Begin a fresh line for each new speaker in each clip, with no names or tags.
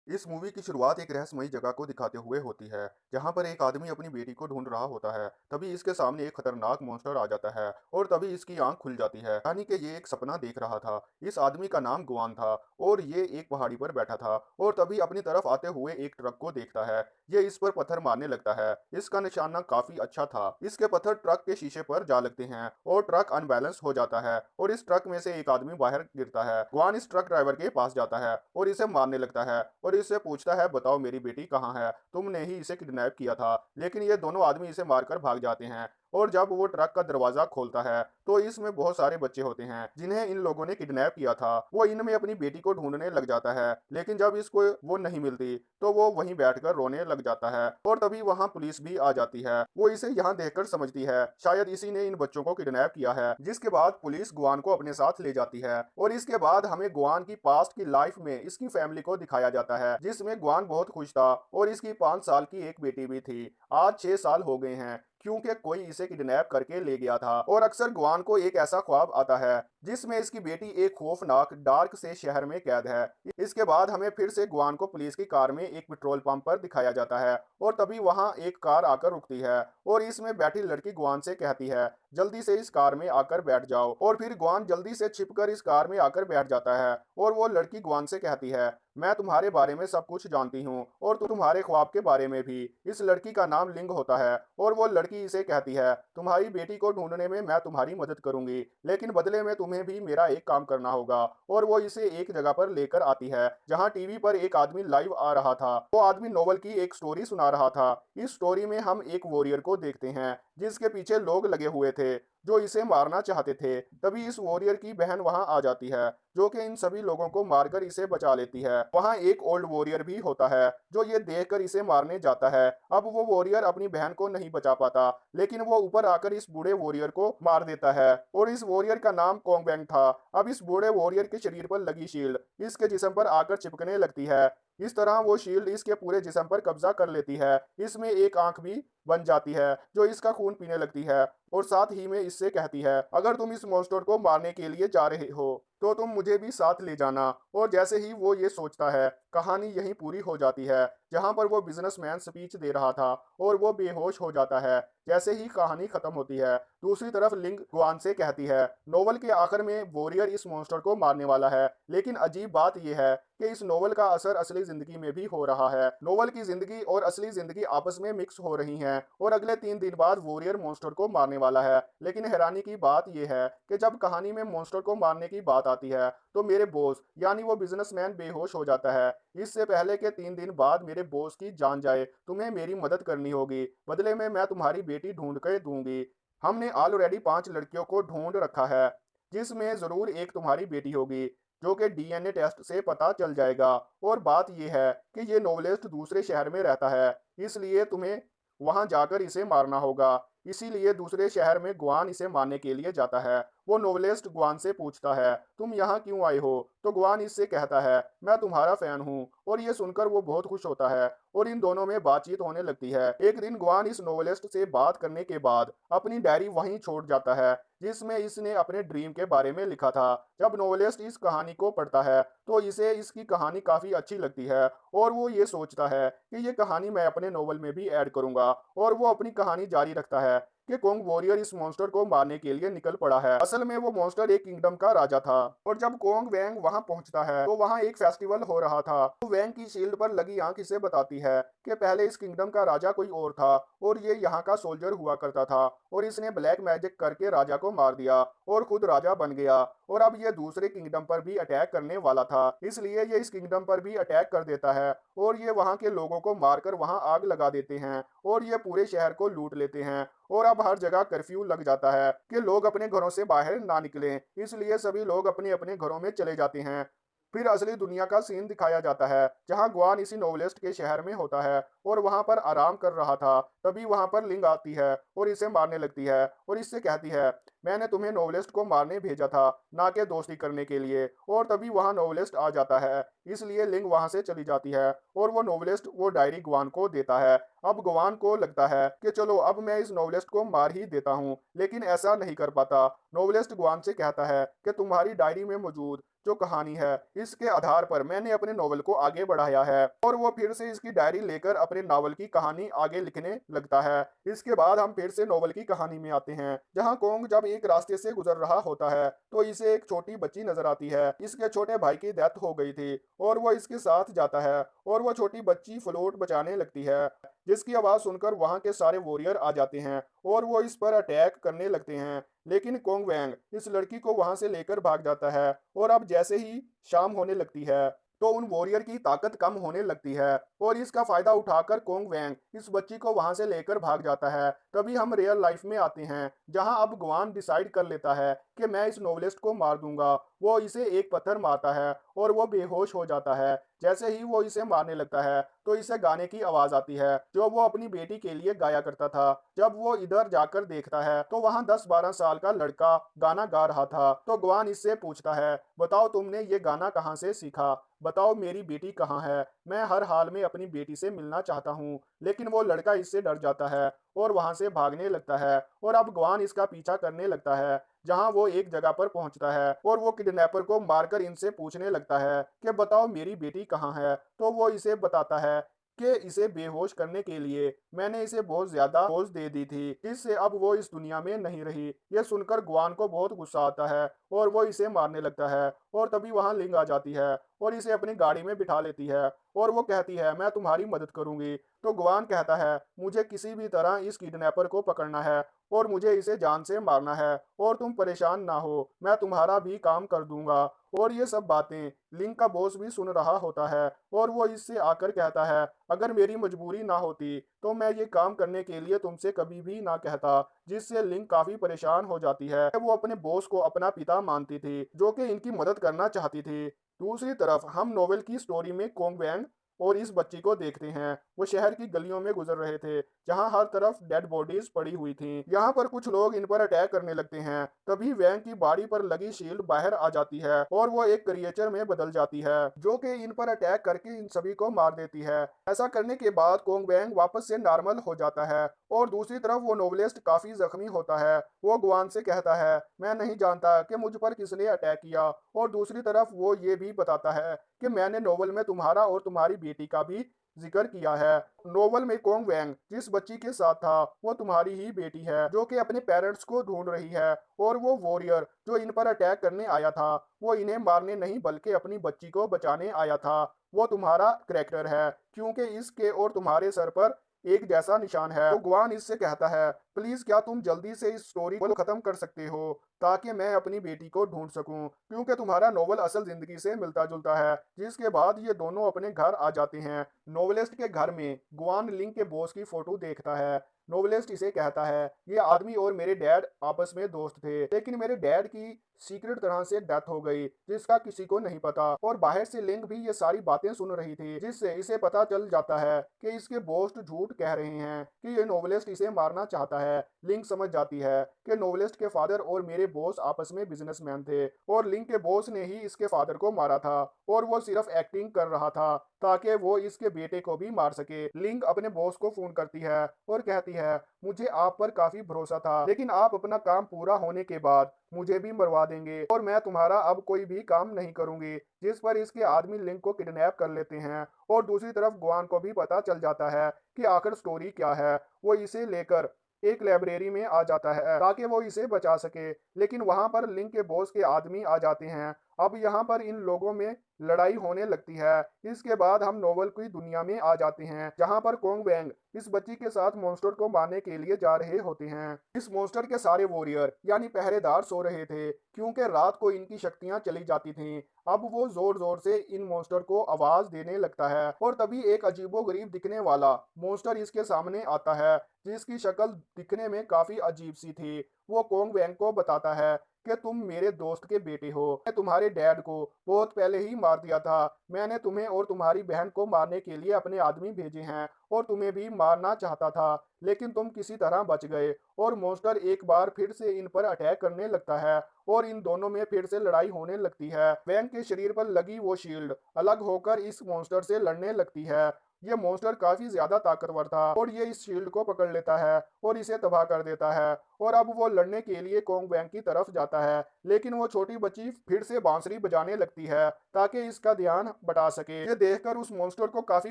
इस मूवी की शुरुआत एक रहस्यमयी जगह को दिखाते हुए होती है, जहां पर एक आदमी अपनी बेटी को ढूंढ रहा होता है। तभी इसके सामने एक खतरनाक मॉन्स्टर आ जाता है और तभी इसकी आंख खुल जाती है। यानी कि ये एक सपना देख रहा था। इस आदमी का नाम गुआन था और ये एक पहाड़ी पर बैठा था और तभी अपनी तरफ आते हुए एक ट्रक को देखता है। ये इस पर पत्थर मारने लगता है। इसका निशाना काफी अच्छा था। इसके पत्थर ट्रक के शीशे पर जा लगते हैं और ट्रक अनबैलेंस हो जाता है और इस ट्रक में से एक आदमी बाहर गिरता है। गुआन इस ट्रक ड्राइवर के पास जाता है और इसे मारने लगता है और इससे पूछता है, बताओ मेरी बेटी कहाँ है? तुमने ही इसे किडनैप किया था। लेकिन ये दोनों आदमी इसे मारकर भाग जाते हैं और जब वो ट्रक का दरवाजा खोलता है तो इसमें बहुत सारे बच्चे होते हैं जिन्हें इन लोगों ने किडनैप किया था। वो इनमें अपनी बेटी को ढूंढने लग जाता है, लेकिन जब इसको वो नहीं मिलती तो वो वहीं बैठकर रोने लग जाता है और तभी वहां पुलिस भी आ जाती है। वो इसे यहाँ देखकर समझती है शायद इसी ने इन बच्चों को किडनैप किया है, जिसके बाद पुलिस गुआन को अपने साथ ले जाती है। और इसके बाद हमें गुआन की पास्ट की लाइफ में इसकी फैमिली को दिखाया जाता है, जिसमें गुआन बहुत खुश था और इसकी 5 साल की एक बेटी भी थी। आज 6 साल हो गए हैं क्योंकि कोई इसे किडनैप करके ले गया था। और अक्सर गुआन को एक ऐसा ख्वाब आता है जिसमें इसकी बेटी एक खौफनाक डार्क से शहर में कैद है। इसके बाद हमें फिर से गुआन को पुलिस की कार में एक पेट्रोल पंप पर दिखाया जाता है और तभी वहां एक कार आकर रुकती है और इसमें बैठी लड़की गुआन से कहती है, जल्दी से इस कार में आकर बैठ जाओ। और फिर गुआन जल्दी से छिपकर इस कार में आकर बैठ जाता है और वो लड़की गुआन से कहती है, मैं तुम्हारे बारे में सब कुछ जानती हूँ और तुम्हारे ख्वाब के बारे में भी। इस लड़की का नाम लिंग होता है और वो लड़की इसे कहती है, तुम्हारी बेटी को ढूंढने में मैं तुम्हारी मदद करूंगी, लेकिन बदले में तुम्हें भी मेरा एक काम करना होगा। और वो इसे एक जगह पर लेकर आती है जहाँ टीवी पर एक आदमी लाइव आ रहा था। वो आदमी नोवेल की एक स्टोरी सुना रहा था। इस स्टोरी में हम एक वॉरियर को देखते हैं जिसके पीछे लोग लगे हुए थे जो इसे मारना चाहते थे। तभी इस वॉरियर की बहन वहां आ जाती है जो कि इन सभी लोगों को मारकर इसे बचा लेती है। वहां एक ओल्ड वॉरियर भी होता है जो ये देखकर इसे मारने जाता है। अब वो वॉरियर अपनी बहन को नहीं बचा पाता, लेकिन वो ऊपर आकर इस बूढ़े वॉरियर को मार देता है और इस वॉरियर का नाम कोंगबैंग था। अब इस बूढ़े वॉरियर के शरीर पर लगी शील्ड इसके जिस्म पर आकर चिपकने लगती है। इस तरह वो शील्ड इसके पूरे जिस्म पर कब्जा कर लेती है। इसमें एक आंख भी बन जाती है जो इसका खून पीने लगती है और साथ ही में इससे कहती है, अगर तुम इस मॉन्स्टर को मारने के लिए जा रहे हो तो तुम मुझे भी साथ ले जाना। और जैसे ही वो ये सोचता है, कहानी यहीं पूरी हो जाती है जहां पर वो बिजनेसमैन स्पीच दे रहा था और वो बेहोश हो जाता है। जैसे ही कहानी खत्म होती है, दूसरी तरफ लिंग गुआन से कहती है, नोवेल के आखिर में वॉरियर इस मॉन्स्टर को मारने वाला है, लेकिन अजीब बात यह है कि इस नोवेल का असर असली जिंदगी में भी हो रहा है। नोवेल की जिंदगी और असली जिंदगी आपस में मिक्स हो रही हैं और अगले 3 दिन बाद वॉरियर मॉन्स्टर को मारने वाला है। लेकिन हैरानी की बात यह है कि जब कहानी में मॉन्स्टर को मारने की बात आती है तो मेरे बॉस यानी वो बिजनेसमैन बेहोश हो जाता है। इससे पहले के 3 दिन बाद मेरे बॉस की जान जाए, तुम्हें मेरी मदद करनी होगी, बदले में मैं तुम्हारी बेटी ढूंढ कर दूंगी। हमने ऑलरेडी 5 लड़कियों को ढूंढ रखा है जिसमें जरूर एक तुम्हारी बेटी होगी, जो कि डीएनए टेस्ट से पता चल जाएगा। और बात यह है कि ये नोवेलिस्ट दूसरे शहर में रहता है, इसलिए तुम्हें वहां जाकर इसे मारना होगा। इसीलिए दूसरे शहर में गुआन इसे मारने के लिए जाता है। वो नोवेलिस्ट गुआन से पूछता है, तुम यहाँ क्यों आए हो? तो गुआन इससे कहता है, मैं तुम्हारा फैन हूँ। और ये सुनकर वो बहुत खुश होता है और इन दोनों में बातचीत होने लगती है। एक दिन गुआन इस नोवेलिस्ट से बात करने के बाद अपनी डायरी वहीं छोड़ जाता है जिसमें इसने अपने ड्रीम के बारे में लिखा था। जब नोवेलिस्ट इस कहानी को पढ़ता है तो इसे इसकी कहानी काफी अच्छी लगती है और वो ये सोचता है कि ये कहानी मैं अपने नोवेल में भी ऐड करूंगा। और वो अपनी कहानी जारी रखता है कि कोंग वॉरियर इस मॉन्स्टर को मारने के लिए निकल पड़ा है। असल में वो मॉन्स्टर एक किंगडम का राजा था और जब कोंग वैंग वहां पहुंचता है तो वहां एक फेस्टिवल हो रहा था। तो वैंग की शील्ड पर लगी आंख इसे बताती है कि पहले इस किंगडम का राजा कोई और था और ये यहाँ का सोल्जर हुआ करता था और इसने ब्लैक मैजिक करके राजा को मार दिया और खुद राजा बन गया। और अब ये दूसरे किंगडम पर भी अटैक करने वाला था, इसलिए ये इस किंगडम पर भी अटैक कर देता है और ये वहां के लोगों को मारकर वहां आग लगा देते हैं और ये पूरे शहर को लूट लेते हैं। और अब हर जगह कर्फ्यू लग जाता है कि लोग अपने घरों से बाहर ना निकलें, इसलिए सभी लोग अपने अपने घरों में चले जाते हैं। फिर असली दुनिया का सीन दिखाया जाता है जहां गुआन इसी नोवेलिस्ट के शहर में होता है और वहां पर आराम कर रहा था। तभी वहां पर लिंग आती है और इसे मारने लगती है और इससे कहती है, मैंने तुम्हें नोवेलिस्ट को मारने भेजा था, ना कि दोस्ती करने के लिए। और तभी वहां नोवेलिस्ट आ जाता है, इसलिए लिंग वहां से चली जाती है और वो नोवेलिस्ट वो डायरी गुआन को देता है। अब गुआन को लगता है कि चलो अब मैं इस नोवेलिस्ट को मार ही देता हूँ, लेकिन ऐसा नहीं कर पाता। नोवेलिस्ट गुआन से कहता है कि तुम्हारी डायरी में मौजूद जो कहानी है, इसके आधार पर मैंने अपने नॉवल को आगे बढ़ाया है। और वो फिर से इसकी डायरी लेकर अपने नॉवल की कहानी आगे लिखने लगता है। इसके बाद हम फिर से नॉवल की कहानी में आते हैं, जहाँ कोंग जब एक रास्ते से गुजर रहा होता है तो इसे एक छोटी बच्ची नजर आती है। इसके छोटे भाई की डेथ हो गई थी और वो इसके साथ जाता है और वो छोटी बच्ची फ्लूट बजाने लगती है, जिसकी आवाज सुनकर वहां के सारे वॉरियर आ जाते हैं और वो इस पर अटैक करने लगते हैं। लेकिन कोंग वैंग इस लड़की को वहां से लेकर भाग जाता है और अब जैसे ही शाम होने लगती है तो उन वॉरियर की ताकत कम होने लगती है और इसका फायदा उठाकर कोंग वैंग इस बच्ची को वहां से लेकर भाग जाता है। तभी हम रियल लाइफ में आते हैं, जहां अब गुआन डिसाइड कर लेता है कि मैं इस नोवेलिस्ट को मार दूंगा। वो इसे एक पत्थर मारता है और वो बेहोश हो जाता है। जैसे ही वो इसे मारने लगता है तो इसे गाने की आवाज आती है जो वो अपनी बेटी के लिए गाया करता था। जब वो इधर जाकर देखता है तो वहां 10-12 साल का लड़का गाना गा रहा था। तो गुआन इससे पूछता है, बताओ तुमने ये गाना कहाँ से सीखा, बताओ मेरी बेटी कहाँ है, मैं हर हाल में अपनी बेटी से मिलना चाहता हूँ। लेकिन वो लड़का इससे डर जाता है और वहां से भागने लगता है और अब गुआन इसका पीछा करने लगता है, जहां वो एक जगह पर पहुंचता है और वो किडनैपर को मारकर इनसे पूछने लगता है कि बताओ मेरी बेटी कहाँ है। तो वो इसे बताता है कि इसे बेहोश करने के लिए मैंने इसे बहुत ज्यादा डोज दे दी थी, इससे अब वो इस दुनिया में नहीं रही। ये सुनकर गुआन को बहुत गुस्सा आता है और वो इसे मारने लगता है और तभी वहां लिंग आ जाती है और इसे अपनी गाड़ी में बिठा लेती है और वो कहती है मैं तुम्हारी मदद करूंगी। तो गुआन कहता है मुझे किसी भी तरह इस किडनैपर को पकड़ना है और मुझे इसे जान से मारना है और तुम परेशान ना हो, मैं तुम्हारा भी काम कर दूंगा। और ये सब बातें लिंक का बॉस भी सुन रहा होता है और वो इससे आकर कहता है अगर मेरी मजबूरी ना होती तो मैं ये काम करने के लिए तुमसे कभी भी ना कहता। जिससे लिंक काफी परेशान हो जाती है। वो अपने बॉस को अपना पिता मानती थी जो कि इनकी मदद करना चाहती थी। दूसरी तरफ हम नोवेल की स्टोरी में कोंग वैंग और इस बच्ची को देखते हैं। वो शहर की गलियों में गुजर रहे थे जहां हर तरफ डेड बॉडीज पड़ी हुई थीं। यहाँ पर कुछ लोग इन पर अटैक करने लगते हैं। तभी वैंग की बाड़ी पर लगी शील्ड बाहर आ जाती है और वो एक क्रिएचर में बदल जाती है जो कि इन पर अटैक करके इन सभी को मार देती है। ऐसा करने के बाद कोंग वैंग वापस से नॉर्मल हो जाता है और दूसरी तरफ वो नोवेलिस्ट काफी जख्मी होता है। वो गुआन से कहता है मैं नहीं जानता कि मुझ पर किसने अटैक किया और दूसरी तरफ वो ये भी बताता है कि मैंने नोवेल में तुम्हारा और तुम्हारी बेटी का भी जिक्र किया है। नोवेल में कोंग वैंग जिस बच्ची के साथ था वो तुम्हारी ही बेटी है जो कि अपने पेरेंट्स को ढूंढ रही है और वो वॉरियर जो इन पर अटैक करने आया था वो इन्हें मारने नहीं बल्कि अपनी बच्ची को बचाने आया था। वो तुम्हारा करैक्टर है क्योंकि इसके और तुम्हारे सर पर एक जैसा निशान है। तो गुआन इससे कहता है प्लीज क्या तुम जल्दी से इस स्टोरी को खत्म कर सकते हो ताकि मैं अपनी बेटी को ढूंढ सकूं, क्योंकि तुम्हारा नोवेल असल जिंदगी से मिलता जुलता है। जिसके बाद ये दोनों अपने घर आ जाते हैं। नोवेलिस्ट के घर में गुआन लिंक के बॉस की फोटो देखता है। नोवेलिस्ट इसे कहता है ये आदमी और मेरे डैड आपस में दोस्त थे लेकिन मेरे डैड की सीक्रेट तरह से डेथ हो गई जिसका किसी को नहीं पता। और बाहर से लिंक भी ये सारी बातें सुन रही थी जिससे इसे पता चल जाता है कि इसके बॉस झूठ कह रहे हैं कि ये नोवेलिस्ट इसे मारना चाहता है। लिंक समझ जाती है कि नोवेलिस्ट के फादर और मेरे बॉस आपस में बिजनेसमैन थे और लिंक के बॉस ने ही इसके फादर को मारा था और वो सिर्फ एक्टिंग कर रहा था ताकि वो इसके बेटे को भी मार सके। लिंक अपने बॉस को फोन करती है और कहती है मुझे आप पर काफी भरोसा था लेकिन आप अपना काम पूरा होने के बाद मुझे भी मरवा देंगे और मैं तुम्हारा अब कोई भी काम नहीं करूंगी। जिस पर इसके आदमी लिंक को किडनैप कर लेते हैं और दूसरी तरफ गुआन को भी पता चल जाता है कि आखिर स्टोरी क्या है। वो इसे लेकर एक लाइब्रेरी में आ जाता है ताकि वो इसे बचा सके, लेकिन वहां पर लिंक के बॉस के आदमी आ जाते हैं। अब यहाँ पर इन लोगों में लड़ाई होने लगती है। इसके बाद हम नोवेल की दुनिया में आ जाते हैं जहाँ पर कोंग वैंग इस बच्ची के साथ मॉन्स्टर को मारने के लिए जा रहे होते हैं। इस मॉन्स्टर के सारे वॉरियर यानी पहरेदार सो रहे थे क्योंकि रात को इनकी शक्तियां चली जाती थीं। अब वो जोर जोर से इन मॉन्स्टर को आवाज देने लगता है और तभी एक अजीबोगरीब दिखने वाला मॉन्स्टर इसके सामने आता है जिसकी शक्ल दिखने में काफी अजीब सी थी। वो कोंग वैंग को बताता है कि तुम मेरे दोस्त के बेटे हो, मैं तुम्हारे डैड को बहुत पहले ही मार दिया था। मैंने तुम्हें और तुम्हारी बहन को मारने के लिए अपने आदमी भेजे हैं और तुम्हें भी मारना चाहता था लेकिन तुम किसी तरह बच गए। और मॉन्स्टर एक बार फिर से इन पर अटैक करने लगता है और इन दोनों में फिर से लड़ाई होने लगती है। वैंग के शरीर पर लगी वो शील्ड अलग होकर इस मॉन्स्टर से लड़ने लगती है ये मॉन्स्टर काफी ज्यादा ताकतवर था और ये इस शील्ड को पकड़ लेता है और इसे तबाह कर देता है। और अब वो लड़ने के लिए कोंग वैंग की तरफ जाता है, लेकिन वो छोटी बच्ची फिर से बांसुरी बजाने लगती है ताकि इसका ध्यान बटा सके। ये देखकर उस मॉन्स्टर को काफी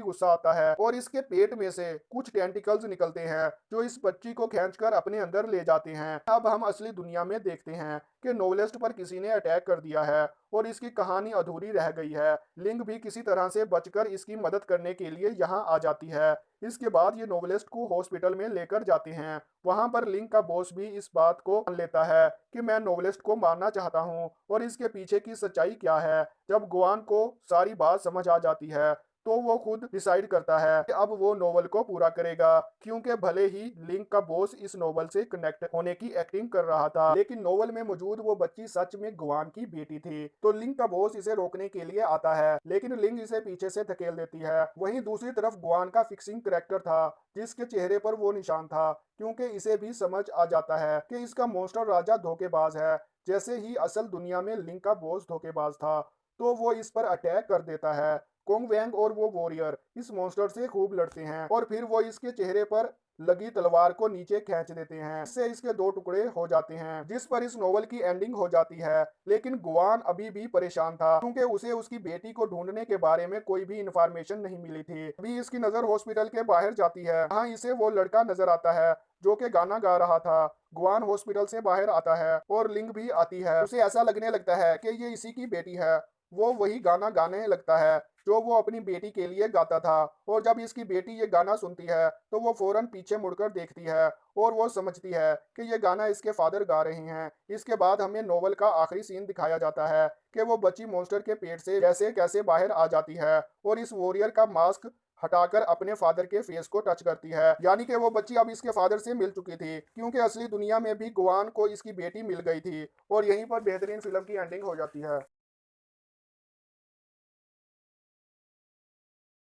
गुस्सा आता है और इसके पेट में से कुछ टेंटिकल्स निकलते हैं जो इस बच्ची को खींचकर अपने अंदर ले जाते हैं। अब हम असली दुनिया में देखते हैं कि नोवेलिस्ट पर किसी ने अटैक कर दिया है और इसकी कहानी अधूरी रह गई है। लिंक भी किसी तरह से बचकर इसकी मदद करने के लिए यहाँ आ जाती है। इसके बाद ये नोवेलिस्ट को हॉस्पिटल में लेकर जाते हैं। वहां पर लिंक का बॉस भी इस बात को मान लेता है कि मैं नोवेलिस्ट को मारना चाहता हूं और इसके पीछे की सच्चाई क्या है। जब गुआन को सारी बात समझ आ जाती है तो वो खुद डिसाइड करता है कि अब वो नोवेल को पूरा करेगा, क्योंकि भले ही लिंक का बॉस इस नोवेल से कनेक्ट होने की एक्टिंग कर रहा था, लेकिन नोवेल में मौजूद वो बच्ची सच में गुआन की बेटी थी। तो लिंक का बॉस इसे रोकने के लिए आता है, लेकिन लिंक इसे पीछे से धकेल देती है। वहीं दूसरी तरफ गुआन का फिक्सिंग करेक्टर था, जिसके चेहरे पर वो निशान था, क्योंकि इसे भी समझ आ जाता है कि इसका मॉन्स्टर राजा धोखेबाज है, जैसे ही असल दुनिया में लिंक का बॉस धोखेबाज था। तो वो इस पर अटैक कर देता है। कोंग वैंग और वो वॉरियर इस मॉन्स्टर से खूब लड़ते हैं और फिर वो इसके चेहरे पर लगी तलवार को नीचे खींच देते हैं। इससे इसके दो टुकड़े हो जाते हैं, जिस पर इस नोवेल की एंडिंग हो जाती है। लेकिन गुआन अभी भी परेशान था, क्योंकि उसे उसकी बेटी को ढूंढने के बारे में कोई भी इंफॉर्मेशन नहीं मिली थी। अभी इसकी नजर हॉस्पिटल के बाहर जाती है। वहाँ इसे वो लड़का नजर आता है जो कि गाना गा रहा था। गुआन हॉस्पिटल से बाहर आता है और लिंग भी आती है। उसे ऐसा लगने लगता है कि ये इसी की बेटी है। वो वही गाना गाने लगता है जो वो अपनी बेटी के लिए गाता था। और जब इसकी बेटी ये गाना सुनती है तो वो फौरन पीछे मुड़कर देखती है और वो समझती है कि ये गाना इसके फादर गा रहे हैं। इसके बाद हमें नोवेल का आखिरी सीन दिखाया जाता है कि वो बच्ची मॉन्स्टर के पेट से कैसे कैसे बाहर आ जाती है और इस वॉरियर का मास्क हटाकर अपने फादर के फेस को टच करती है। यानी कि वो बच्ची अब इसके फादर से मिल चुकी थी, क्योंकि असली दुनिया में भी गुआन को इसकी बेटी मिल गई थी। और यहीं पर बेहतरीन फिल्म की एंडिंग हो जाती है।